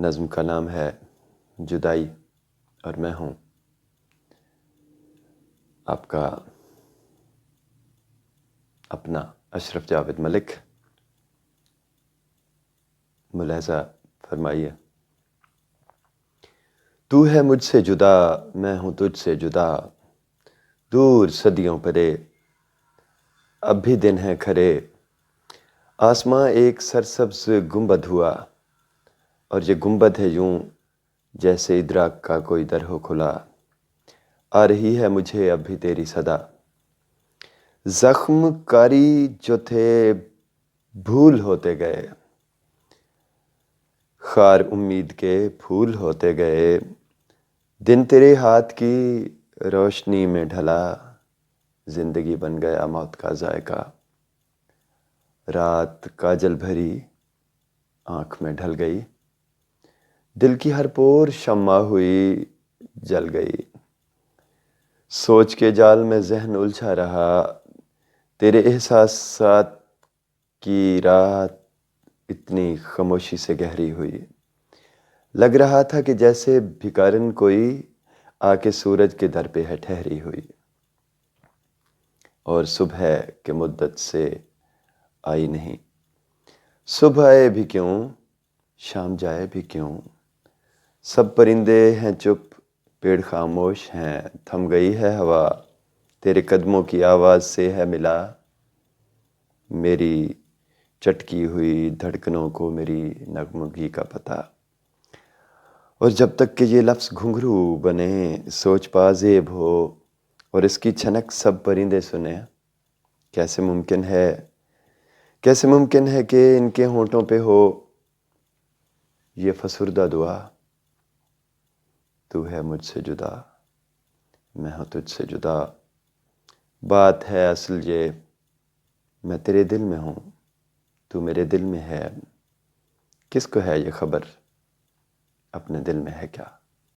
نظم کا نام ہے جدائی، اور میں ہوں آپ کا اپنا اشرف جاوید ملک۔ ملاحظہ فرمائیے۔ تو ہے مجھ سے جدا، میں ہوں تجھ سے جدا، دور صدیوں پرے، اب بھی دن ہے کھرے۔ آسماں ایک سرسبز گنبد ہوا، اور یہ گنبد ہے یوں جیسے ادراک کا کوئی در ہو کھلا۔ آ رہی ہے مجھے اب بھی تیری صدا، زخم کاری جو تھے بھول ہوتے گئے، خار امید کے پھول ہوتے گئے۔ دن تیرے ہاتھ کی روشنی میں ڈھلا، زندگی بن گیا موت کا ذائقہ۔ رات کاجل بھری آنکھ میں ڈھل گئی، دل کی ہر پور شمع ہوئی جل گئی۔ سوچ کے جال میں ذہن الجھا رہا، تیرے احساسات کی رات اتنی خاموشی سے گہری ہوئی۔ لگ رہا تھا کہ جیسے بھکارن کوئی آ کے سورج کے در پہ ہے ٹھہری ہوئی، اور صبح ہے کہ مدت سے آئی نہیں۔ صبح آئے بھی کیوں، شام جائے بھی کیوں، سب پرندے ہیں چپ، پیڑ خاموش ہیں، تھم گئی ہے ہوا، تیرے قدموں کی آواز سے ہے ملا میری چٹکی ہوئی دھڑکنوں کو میری نغمگی کا پتہ۔ اور جب تک کہ یہ لفظ گھنگرو بنے، سوچ پازیب ہو، اور اس کی چھنک سب پرندے سنیں، کیسے ممکن ہے کہ ان کے ہونٹوں پہ ہو یہ فسردہ دعا، تو ہے مجھ سے جدا، میں ہوں تجھ سے جدا۔ بات ہے اصل یہ، میں تیرے دل میں ہوں، تو میرے دل میں ہے، کس کو ہے یہ خبر اپنے دل میں ہے کیا۔